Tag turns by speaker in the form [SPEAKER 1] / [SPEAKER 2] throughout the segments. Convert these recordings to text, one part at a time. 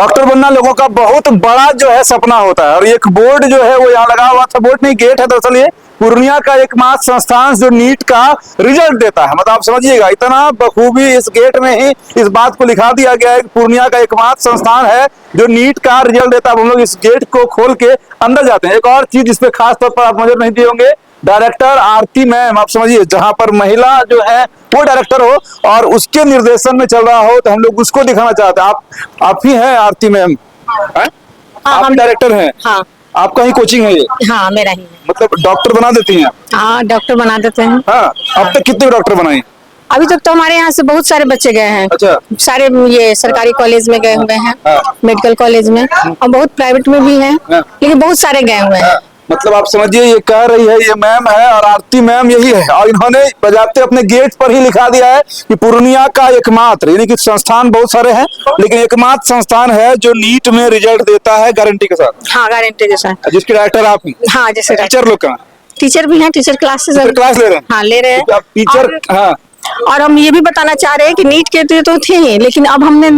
[SPEAKER 1] Doctor बनना लोगों का बहुत बड़ा जो है सपना होता है। और एक बोर्ड जो है वो यहाँ लगा हुआ था, बोर्ड नहीं गेट है दरअसल, ये पूर्णिया का एकमात्र संस्थान जो नीट का रिजल्ट देता है। मतलब आप समझिएगा, इतना बखूबी इस गेट में ही इस बात को लिखा दिया गया है कि पूर्णिया का एकमात्र संस्थान है जो नीट का रिजल्ट देता है। हम लोग इस गेट को खोल के अंदर जाते हैं। एक और चीज जिसपे खास तौर पर आप नजर नहीं दिए होंगे, डायरेक्टर आरती मैम, आप समझिए जहां पर महिला जो है वो डायरेक्टर हो और उसके निर्देशन में चल रहा हो, तो हम लोग उसको दिखाना चाहते हैं। आप ही हैं आरती मैम? आप
[SPEAKER 2] हम
[SPEAKER 1] डायरेक्टर हैं?
[SPEAKER 2] हाँ।
[SPEAKER 1] आपका ही कोचिंग है ये?
[SPEAKER 2] हाँ, मेरा ही है।
[SPEAKER 1] मतलब डॉक्टर बना देती हैं?
[SPEAKER 2] हाँ, डॉक्टर बना देते हैं।
[SPEAKER 1] हाँ। अब तक कितने डॉक्टर बनाए?
[SPEAKER 2] अभी तक तो हमारे यहाँ से बहुत सारे बच्चे गए हैं।
[SPEAKER 1] अच्छा।
[SPEAKER 2] सारे ये सरकारी कॉलेज में गए हुए हैं, मेडिकल कॉलेज में, और बहुत प्राइवेट में भी हैं, लेकिन बहुत सारे गए हुए हैं।
[SPEAKER 1] मतलब आप समझिए, ये कह रही है, ये मैम है और आरती मैम यही है, और इन्होंने बजाते अपने गेट पर ही लिखा दिया है कि पूर्णिया का एकमात्र, यानी कि संस्थान बहुत सारे हैं लेकिन एकमात्र संस्थान है जो नीट में रिजल्ट देता है गारंटी के साथ।
[SPEAKER 2] हाँ, गारंटी के साथ।
[SPEAKER 1] जिसके डायरेक्टर आप हैं?
[SPEAKER 2] हाँ, जैसे
[SPEAKER 1] टीचर लोग का?
[SPEAKER 2] टीचर भी हैं, टीचर क्लासेस
[SPEAKER 1] क्लास ले रहे हैं?
[SPEAKER 2] हाँ, ले रहे हैं।
[SPEAKER 1] आप टीचर? हाँ।
[SPEAKER 2] और हम ये भी बताना चाह रहे हैं कि नीट के तो थे ही, लेकिन अब हमने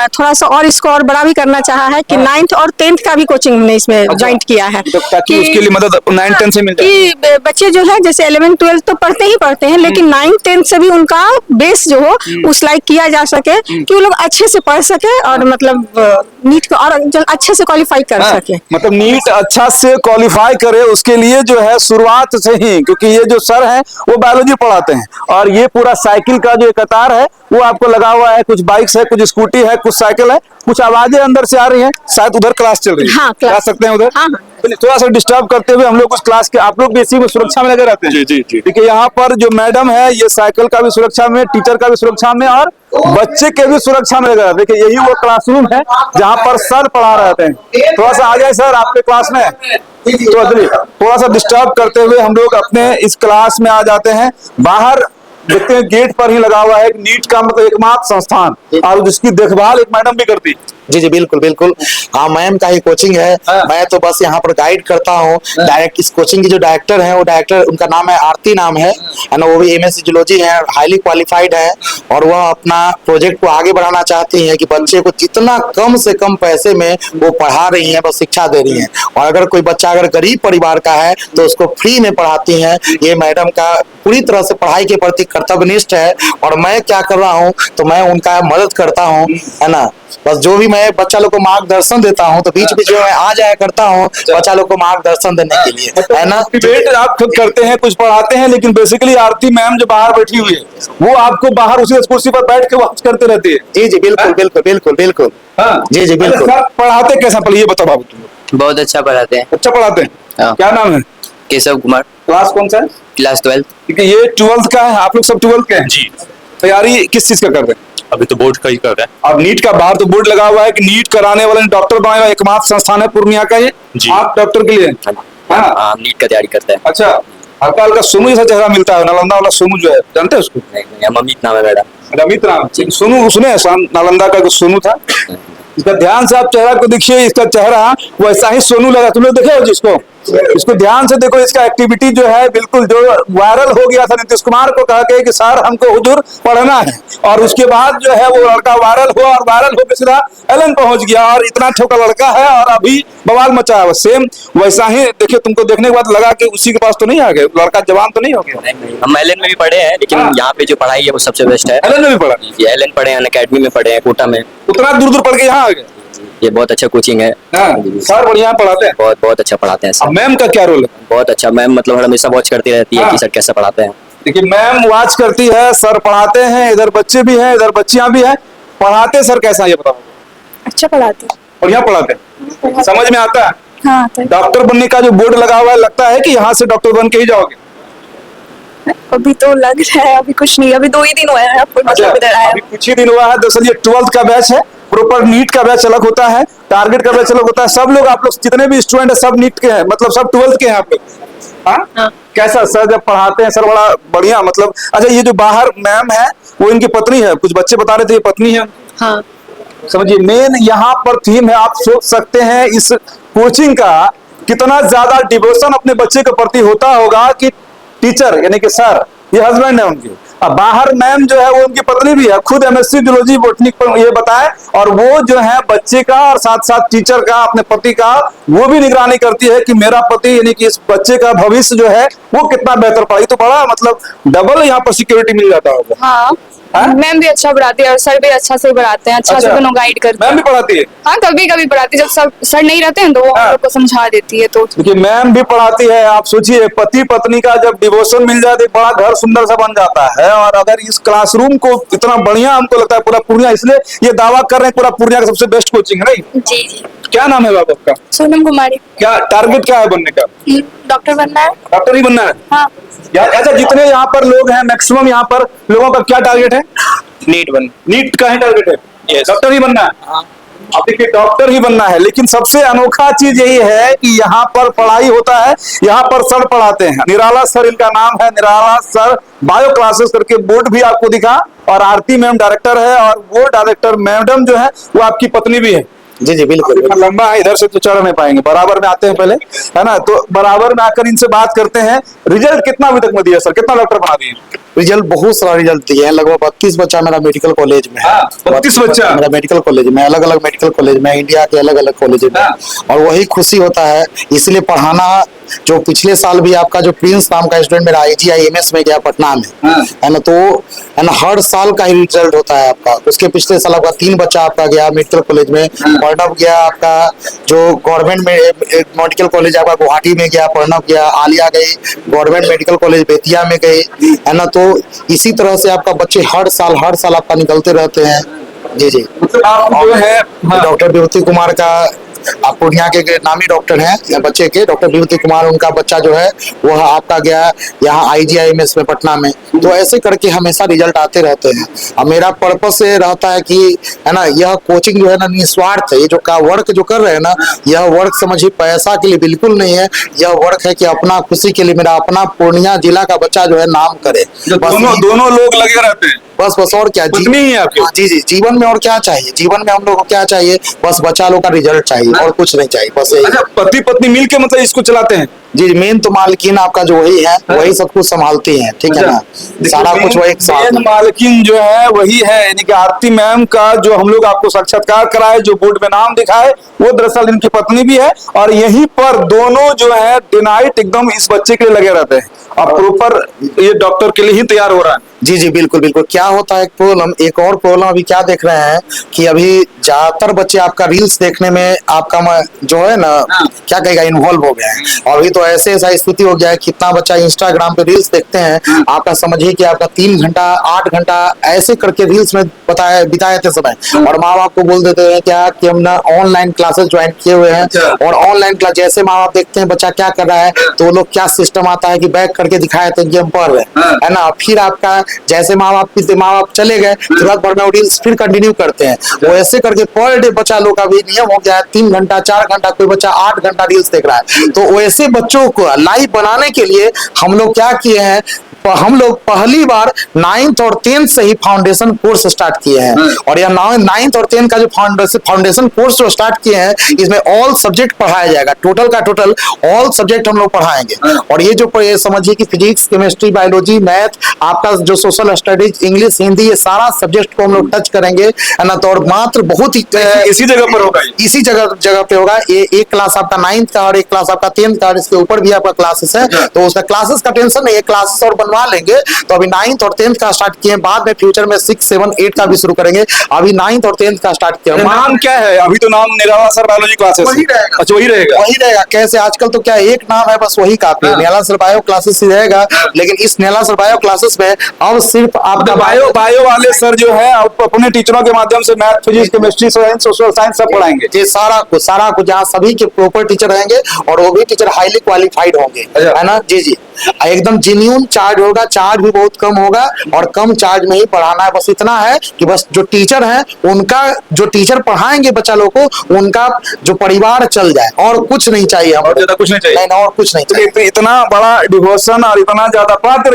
[SPEAKER 2] थोड़ा सा और इसको और बड़ा भी करना चाहा है कि 9th और 10th का भी कोचिंग हमने इसमें ज्वाइंट किया है,
[SPEAKER 1] तो ताकि उसके लिए मदद 9th 10th से मिल जाए।
[SPEAKER 2] कि बच्चे जो है जैसे 11th 12th तो पढ़ते ही पढ़ते हैं, लेकिन 9th 10th से भी उनका बेस जो हो उस लाइक किया जा सके कि वो लोग अच्छे से पढ़ सके और मतलब नीट को और अच्छे से क्वालिफाई कर सके।
[SPEAKER 1] मतलब नीट अच्छा से क्वालिफाई करे, उसके लिए जो है शुरुआत से ही, क्योंकि ये जो सर हैं वो बायोलॉजी पढ़ाते हैं और ये पूरा साइकिल का जो कतार है वो आपको लगा हुआ है, कुछ बाइक्स है, कुछ स्कूटी है, कुछ साइकिल है, कुछ आवाजें अंदर से आ रही हैं, शायद उधर क्लास चल रही है।
[SPEAKER 2] हाँ,
[SPEAKER 1] जा सकते हैं उधर?
[SPEAKER 2] हाँ।
[SPEAKER 1] थोड़ा सा डिस्टर्ब करते हुए हम लोग उस क्लास के, आप लोग भी इसी में सुरक्षा में लगे रहते हैं?
[SPEAKER 3] जी जी जी।
[SPEAKER 1] देखिए यहाँ पर जो मैडम है ये साइकिल का भी सुरक्षा में, टीचर का भी सुरक्षा में और बच्चे के भी सुरक्षा में लगे रहते हैं। देखिए यही वो क्लासरूम है जहाँ पर सर पढ़ा रहते हैं। थोड़ा सा आ जाए सर आपके क्लास में, तो थोड़ा सा डिस्टर्ब करते हुए हम लोग अपने इस क्लास में आ जाते हैं। बाहर देखते हैं गेट पर ही लगा हुआ है नीट का मतलब एकमात्र संस्थान, और जिसकी देखभाल एक मैडम भी करती है।
[SPEAKER 3] जी जी बिल्कुल बिल्कुल। हाँ, मैम का ही कोचिंग है। मैं तो बस यहाँ पर गाइड करता हूँ। डायरेक्ट इस कोचिंग की जो डायरेक्टर है, वो डायरेक्टर उनका नाम है आरती नाम है ना, वो भी एमएससी जूलॉजी है, हाईली क्वालिफाइड है और वह अपना प्रोजेक्ट को आगे बढ़ाना चाहती हैं कि बच्चे को जितना कम से कम पैसे में वो पढ़ा रही हैं, बस शिक्षा दे रही हैं। और अगर कोई बच्चा अगर गरीब परिवार का है तो उसको फ्री में पढ़ाती हैं। ये मैडम का पूरी तरह से पढ़ाई के प्रति कर्तव्यनिष्ठ है और मैं क्या कर रहा हूँ तो मैं उनका मदद करता हूँ, है ना। बस जो भी मैं बच्चा लोग को मार्गदर्शन देता हूँ तो बीच बीच में आ जाया करता हूँ बच्चा लोग को मार्गदर्शन देने के लिए, है ना।
[SPEAKER 1] डिबेट आप खुद करते हैं, कुछ पढ़ाते हैं, लेकिन बेसिकली आरती मैम जो बाहर बैठी हुई है वो आपको बाहर उसी कुर्सी पर बैठ के वॉच करते रहती है?
[SPEAKER 3] जी जी बिल्कुल बिल्कुल बिल्कुल बिल्कुल। जी जी बिल्कुल।
[SPEAKER 1] पढ़ाते कैसा, पहले ये बताओ बाबू।
[SPEAKER 4] बहुत अच्छा पढ़ाते हैं।
[SPEAKER 1] अच्छा पढ़ाते हैं? क्या नाम है?
[SPEAKER 4] केशव कुमार।
[SPEAKER 1] क्लास कौन सा है?
[SPEAKER 4] Class 12th।
[SPEAKER 1] क्योंकि ये 12th का है, आप लोग सब 12th के हैं?
[SPEAKER 5] जी।
[SPEAKER 1] तैयारी किस चीज का कर रहे हैं?
[SPEAKER 5] अभी तो बोर्ड का ही कर रहे हैं।
[SPEAKER 1] अब नीट का बाहर तो बोर्ड लगा हुआ है कि नीट कराने वाले डॉक्टर बनेगा, एकमात्र संस्थान है पूर्णिया का ये।
[SPEAKER 5] जी।
[SPEAKER 1] आप डॉक्टर के लिए?
[SPEAKER 4] हाँ, नीट का तैयारी करते हैं।
[SPEAKER 1] अच्छा, हल्का हल्का सोनू जैसा चेहरा मिलता है, नालंदा वाला सोनू जो है, जानते हैं उसको?
[SPEAKER 4] नहीं, अमित नाम है मैडम।
[SPEAKER 1] अमित नाम? सोनू सुने, नालंदा का कुछ सोनू था। इसका ध्यान से आप चेहरा को देखिए, इसका चेहरा वैसा ही सोनू लगा। तुम लोग देखे हो जिसको, इसको ध्यान से देखो, इसका एक्टिविटी जो है बिल्कुल जो वायरल हो गया था नीतीश कुमार को कहा कि सर हमको हुजूर पढ़ना है, और उसके बाद जो है वो लड़का वायरल हुआ और वायरल होकर सीधा एलन पहुंच गया और इतना ठोका लड़का है और अभी बवाल मचा है। सेम वैसा ही देखिए, तुमको देखने के बाद लगा कि उसी के पास तो नहीं आ गए, लड़का जवान तो नहीं हो गया?
[SPEAKER 4] नहीं, हम एलन में भी पढ़े हैं, लेकिन यहाँ पे जो पढ़ाई है वो सबसे बेस्ट है।
[SPEAKER 1] एलन में भी पढ़ा?
[SPEAKER 4] एलन पढ़े हैं, अकेडमी में पढ़े हैं, कोटा में।
[SPEAKER 1] उतना दूर दूर पढ़ के यहाँ आ गए?
[SPEAKER 4] ये बहुत अच्छा कोचिंग है।
[SPEAKER 1] सर बढ़िया पढ़ाते हैं?
[SPEAKER 4] बहुत बहुत अच्छा पढ़ाते हैं सर।
[SPEAKER 1] मैम का क्या रोल है?
[SPEAKER 4] बहुत अच्छा, मैम मतलब हमेशा वॉच करती रहती है कि सर कैसे पढ़ाते हैं।
[SPEAKER 1] देखिए मैम वॉच करती है, सर पढ़ाते हैं, इधर बच्चे भी हैं, इधर बच्चियां भी हैं। पढ़ाते सर कैसा, ये बताओ।
[SPEAKER 2] अच्छा पढ़ाते हैं।
[SPEAKER 1] बढ़िया पढ़ाते हैं? समझ में आता है?
[SPEAKER 2] हाँ।
[SPEAKER 1] डॉक्टर बनने का जो बोर्ड लगा हुआ है, लगता है कि यहाँ से डॉक्टर बन के ही जाओगे?
[SPEAKER 2] अभी तो लग रहा है, अभी कुछ नहीं, अभी 2 ही दिन हुआ है आपको मतलब इधर आया।
[SPEAKER 1] अभी कुछ ही दिन हुआ है। दरअसल ये 12th का बैच है, प्रॉपर नीट का बैच अलग होता है, टारगेट का बैच अलग होता है। सब लोग, आप लोग जितने भी स्टूडेंट है सब नीट के हैं, मतलब सब 12th के हैं आप लोग। हाँ? कैसा सर जब पढ़ाते हैं सर? बड़ा बढ़िया मतलब। अच्छा, ये जो बाहर मैम है वो इनकी पत्नी है, कुछ बच्चे बता रहे थे ये पत्नी है।
[SPEAKER 2] हाँ।
[SPEAKER 1] समझिए मेन यहाँ पर थीम है। आप सोच सकते हैं इस कोचिंग का कितना ज्यादा डिवोशन अपने बच्चे के प्रति होता होगा कि टीचर यानी कि सर, ये हस्बैंड है उनके, अब बाहर मैम जो है वो उनकी पत्नी भी है, खुद एमएससी जूलॉजी बॉटनी पर ये बताए, और वो जो है बच्चे का और साथ साथ टीचर का, अपने पति का वो भी निगरानी करती है कि मेरा पति यानी कि इस बच्चे का भविष्य जो है वो कितना बेहतर पढ़ाई। तो बड़ा मतलब डबल यहाँ पर सिक्योरिटी मिल जाता होगा।
[SPEAKER 5] हाँ, मैम भी अच्छा पढ़ाती है और सर भी अच्छा से पढ़ाते हैं, अच्छा से दोनों गाइड करते हैं।
[SPEAKER 1] मैम भी पढ़ाती है?
[SPEAKER 5] हाँ, कभी कभी पढ़ाती है, जब सब सर नहीं रहते हैं तो वो हम लोग को समझा देती है। तो
[SPEAKER 1] देखिए मैम भी पढ़ाती है, आप सोचिए पति पत्नी का जब डिवोर्सन मिल जाए तो बड़ा घर सुंदर सा बन जाता है। और अगर इस क्लासरूम को इतना बढ़िया हमको लगता है पूरा पूर्णिया, इसलिए ये दावा कर रहे हैं पूरा पूर्णिया का सबसे बेस्ट कोचिंग है। नहीं
[SPEAKER 5] जी जी।
[SPEAKER 1] क्या नाम है बाबू आपका?
[SPEAKER 5] सोनम कुमारी।
[SPEAKER 1] क्या टारगेट क्या है बनने का?
[SPEAKER 5] डॉक्टर बनना है।
[SPEAKER 1] डॉक्टर ही बनना है?
[SPEAKER 5] हाँ।
[SPEAKER 1] अच्छा, जितने यहाँ पर लोग हैं मैक्सिमम यहाँ पर लोगों का क्या टारगेट है? नीट का है टारगेट है? डॉक्टर ही बनना है? अब देखिए डॉक्टर ही बनना है, लेकिन सबसे अनोखा चीज यही है कि यहाँ पर पढ़ाई होता है, यहाँ पर सर पढ़ाते हैं। निराला सर इनका नाम है, निराला सर बायो क्लासेस करके बोर्ड भी आपको दिखा, और आरती मैम डायरेक्टर है, और वो डायरेक्टर मैडम जो है वो आपकी पत्नी भी है।
[SPEAKER 3] जी जी बिल्कुल।
[SPEAKER 1] लंबा है, इधर से तो चढ़ नहीं पाएंगे, बराबर में आते हैं पहले, है ना? तो बराबर में आकर इनसे बात करते हैं। रिजल्ट कितना अभी तक में दिया सर, कितना डॉक्टर बना दिए?
[SPEAKER 3] रिजल्ट बहुत सारा रिजल्ट दिए हैं, लगभग 32 बच्चा मेरा मेडिकल कॉलेज में है।
[SPEAKER 1] 32 बच्चा
[SPEAKER 3] मेरा मेडिकल कॉलेज में, अलग अलग मेडिकल कॉलेज में, इंडिया के अलग अलग कॉलेज में, और वही खुशी होता है। इसलिए पढ़ाना, जो पिछले साल भी आपका जो प्रिंस नाम का स्टूडेंट मेरा IGIMS में गया पटना में, है ना, तो है ना हर साल का ही रिजल्ट होता है आपका। उसके पिछले साल आपका 3 बच्चा आपका गया मेडिकल कॉलेज में, प्रणव गया आपका जो गवर्नमेंट में मेडिकल कॉलेज आपका गुवाहाटी में गया, प्रणव गया, आलिया गई गवर्नमेंट मेडिकल कॉलेज बेतिया में गई, है ना। तो इसी तरह से आपका बच्चे हर साल आपका निकलते रहते हैं। जी जी।
[SPEAKER 1] आप जो है
[SPEAKER 3] डॉक्टर विभूति कुमार का, आप पूर्णिया के नामी डॉक्टर हैं बच्चे के, डॉक्टर विभूति कुमार, उनका बच्चा जो है वह आपका गया यहाँ IGIMS में पटना में। तो ऐसे करके हमेशा रिजल्ट आते रहते हैं। अब मेरा पर्पस ये रहता है कि है ना, यह कोचिंग जो है ना निस्वार्थ है। ये जो का वर्क जो कर रहे हैं ना, यह वर्क समझिए पैसा के लिए बिल्कुल नहीं है। यह वर्क है कि अपना खुशी के लिए, मेरा अपना पूर्णिया जिला का बच्चा जो है नाम करे।
[SPEAKER 1] दोनों लोग लगे रहते हैं,
[SPEAKER 3] बस और क्या।
[SPEAKER 1] पत्नी ही है आपकी?
[SPEAKER 3] जी जी, जीवन में और क्या चाहिए? जीवन में हम लोग को क्या चाहिए? बस बच्चा लोग का रिजल्ट चाहिए और कुछ नहीं चाहिए, बस यही।
[SPEAKER 1] अच्छा, पति पत्नी मिल के मतलब इसको चलाते हैं?
[SPEAKER 3] जी, मेन तो मालकिन आपका जो वही है, वही सब कुछ संभालती हैं, ठीक है ना, सारा कुछ वही
[SPEAKER 1] मेन मालकिन जो है वही है, यानी कि आरती मैम का जो हम लोग आपको साक्षात्कार कराए, जो बोर्ड में नाम दिखाए, वो दरअसल इनकी पत्नी भी है। और यहीं पर दोनों जो है डे नाइट एकदम इस बच्चे के लिए लगे रहते हैं, और प्रॉपर ये डॉक्टर के लिए ही तैयार हो रहा है।
[SPEAKER 3] जी जी बिल्कुल बिल्कुल। क्या होता है एक और प्रॉब्लम अभी क्या देख रहे हैं कि अभी ज्यादातर बच्चे आपका रील्स देखने में आपका जो है ना क्या कहेगा इन्वॉल्व हो गए हैं। और अभी तो ऐसा स्थिति हो गया है, कितना बच्चा इंस्टाग्राम पे रील्स देखते हैं, आपका समझिए कि आपका 3 घंटा 8 घंटा ऐसे करके रील्स में बिताए थे समय। और माँ बाप को बोल देते हैं क्या कि हम ना ऑनलाइन क्लासेस ज्वाइन किए हुए हैं, और ऑनलाइन क्लास जैसे माँ बाप देखते हैं बच्चा क्या कर रहा है, तो वो लोग क्या सिस्टम आता है कि बैक करके दिखाए थे कि हम पढ़ रहे हैं, है ना। फिर आपका जैसे माँ बाप चले गए, तुरंत भर में रील्स फिर कंटिन्यू करते हैं। वो ऐसे करके पर डे बच्चा लोग का भी नियम हो गया है 3 घंटा 4 घंटा, कोई बच्चा 8 घंटा रील्स देख रहा है। तो वैसे बच्चों को लाइव बनाने के लिए हम लोग क्या किए हैं, हम लोग पहली बार 9th और 10th से ही फाउंडेशन कोर्स स्टार्ट किए हैं। और यह 9th और 10th का जो फाउंडेशन कोर्स जो स्टार्ट किए हैं, इसमें ऑल सब्जेक्ट पढ़ाया जाएगा, टोटल का टोटल ऑल सब्जेक्ट हम लोग पढ़ाएंगे। और ये जो समझिए कि फिजिक्स, केमिस्ट्री, बायोलॉजी, मैथ, आपका जो सोशल स्टडीज, इंग्लिश, हिंदी, ये सारा सब्जेक्ट को हम लोग टच करेंगे, है ना। तो और मात्र बहुत ही
[SPEAKER 1] इसी जगह पर होगा,
[SPEAKER 3] इसी जगह पे होगा। एक क्लास आपका 9th का और एक क्लास आपका 10th का, इसके ऊपर भी आपका क्लासेस है। तो उसका क्लासेस का टेंशन नहीं है, क्लासेस और बनवा लेंगे। तो अभी 9th और 10th का स्टार्ट किए, बाद में फ्यूचर में 6, 7, 8 का भी शुरू करेंगे। अभी 9th और 10th का स्टार्ट किया।
[SPEAKER 1] नाम क्या है? अभी तो नाम निराला सर बायोलॉजी क्लासेस
[SPEAKER 3] वही रहेगा।
[SPEAKER 1] अच्छा, वही रहेगा।
[SPEAKER 3] कैसे आजकल तो क्या एक नाम है बस, वही काफी है। निराला सर बायो क्लासेस ही रहेगा। लेकिन इस निराला सर बायो क्लासेस में अब सिर्फ आपका
[SPEAKER 1] बायो वाले सर जो है अपने टीचरों के माध्यम से math, physics, chemistry, social science सब पढ़ाएंगे।
[SPEAKER 3] ये सारा कुछ जहाँ सभी के प्रॉपर टीचर रहेंगे, और वो भी टीचर हाईली क्वालिफाइड होंगे, है ना। जी जी, एकदम जेन्युइन चार्ज होगा, चार्ज भी बहुत कम होगा, और कम चार्ज में ही पढ़ाना है। बस इतना है कि बस जो टीचर है उनका, जो टीचर पढ़ाएंगे बच्चा लोग को, उनका जो परिवार चल जाए, और कुछ नहीं चाहिए,
[SPEAKER 1] और ज्यादा कुछ नहीं चाहिए।
[SPEAKER 3] नहीं, और कुछ नहीं चाहिए।
[SPEAKER 1] तो इतना बड़ा डिवोशन और इतना ज्यादा पढ़ाते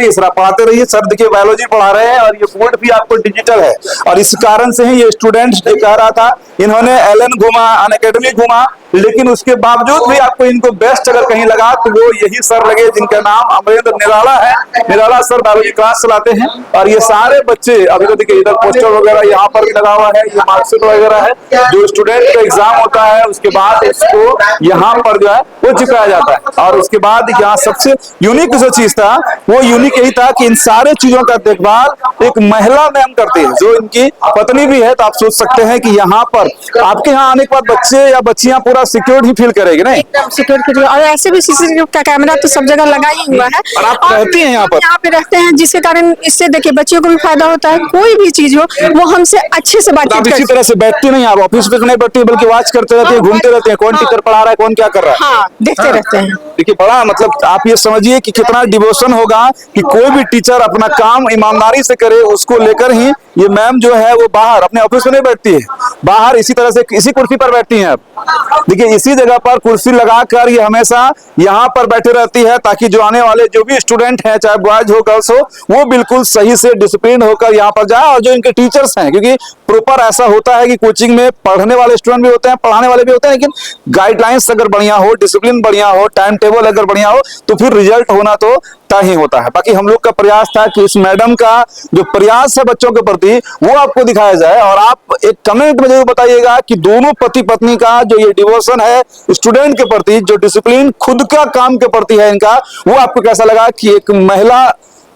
[SPEAKER 1] रहिए सर। देखिए बायोलॉजी पढ़ा रहे हैं, और ये बोर्ड भी आपको डिजिटल है, और इस कारण से ही ये स्टूडेंट कह रहा था, इन्होंने एलन घुमा, अनअकैडमी घुमा, लेकिन उसके बावजूद भी आपको इनको बेस्ट अगर कहीं लगा तो वो यही सर लगे जिनका नाम अमरेंद्र निराला है। निराला सर बायोलॉजी क्लास चलाते हैं और ये सारे बच्चे अभी तो देखिए इधर पोस्टर वगैरह यहाँ पर भी लगा हुआ है, ये मार्कशीट वगैरह है। जो स्टूडेंट का एग्जाम होता है उसके बाद इसको यहाँ पर जो है वो चिपकाया जाता है। और उसके बाद यहाँ सबसे यूनिक जो चीज था वो यूनिक यही था कि इन सारे चीजों का देखभाल एक महिला मैम करती है जो इनकी पत्नी भी है। तो आप सोच सकते हैं कि यहाँ पर आपके यहाँ आने के बाद बच्चे या बच्चियां पूरा सिक्योर्ड ही फील करेगी नहीं?
[SPEAKER 2] सिक्योरिटी और ऐसे भी सीसीटीवी का कैमरा तो सब जगह लगा ही हुआ है।
[SPEAKER 1] और आप रहती हैं यहाँ पर?
[SPEAKER 2] यहाँ पे रहते हैं जिसके कारण इससे देखिए बच्चों को भी फायदा होता है। कोई भी चीज हो वो हमसे अच्छे से
[SPEAKER 1] आप
[SPEAKER 2] बातचीत
[SPEAKER 1] इसी
[SPEAKER 2] करते
[SPEAKER 1] तरह से बैठती नहीं, आप ऑफिस में नहीं बैठती बल्कि वॉच करते रहते हैं, घूमते रहते हैं कौन टीचर पढ़ा रहा है कौन क्या कर रहा है।
[SPEAKER 2] हाँ देखते रहते हैं।
[SPEAKER 1] देखिए बड़ा मतलब आप ये समझिए कि कितना डिवोशन होगा कि कोई भी टीचर अपना काम ईमानदारी से करे, उसको लेकर ही ये मैम जो है वो बाहर अपने ऑफिस में नहीं बैठती है, बाहर इसी तरह से इसी कुर्सी पर बैठती हैं। आप देखिए इसी जगह पर कुर्सी लगाकर ये हमेशा यहाँ पर बैठे रहती है ताकि जो आने वाले जो भी स्टूडेंट हैं चाहे बॉयज हो गर्ल्स हो वो बिल्कुल सही से डिसिप्लिन होकर यहाँ पर जाए। और जो इनके टीचर्स हैं क्योंकि प्रॉपर ऐसा होता है कि कोचिंग में पढ़ने वाले स्टूडेंट भी होते हैं पढ़ाने वाले भी होते हैं, लेकिन गाइडलाइंस अगर बढ़िया हो, डिसिप्लिन बढ़िया हो, टाइम टेबल अगर बढ़िया हो तो फिर रिजल्ट होना तो तय ही होता है। बाकी हम लोग का प्रयास था कि इस मैडम का जो प्रयास है बच्चों के प्रति वो आपको दिखाया जाए। और आप एक कमेंट में जरूर बताइएगा कि दोनों पति पत्नी का जो ये डिवोशन है स्टूडेंट के प्रति, जो डिसिप्लिन खुद का काम के प्रति है इनका, वो आपको कैसा लगा कि एक महिला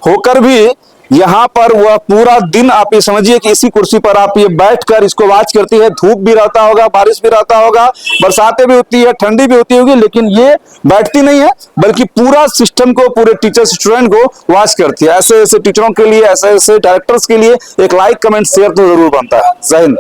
[SPEAKER 1] होकर भी यहाँ पर वह पूरा दिन आप ये समझिए कि इसी कुर्सी पर आप ये बैठकर इसको वॉच करती है। धूप भी रहता होगा, बारिश भी रहता होगा, बरसातें भी होती है, ठंडी भी होती होगी, लेकिन ये बैठती नहीं है बल्कि पूरा सिस्टम को, पूरे टीचर स्टूडेंट को वॉच करती है। ऐसे ऐसे टीचरों के लिए, ऐसे ऐसे डायरेक्टर्स के लिए एक लाइक कमेंट शेयर तो जरूर बनता है। जय हिंद।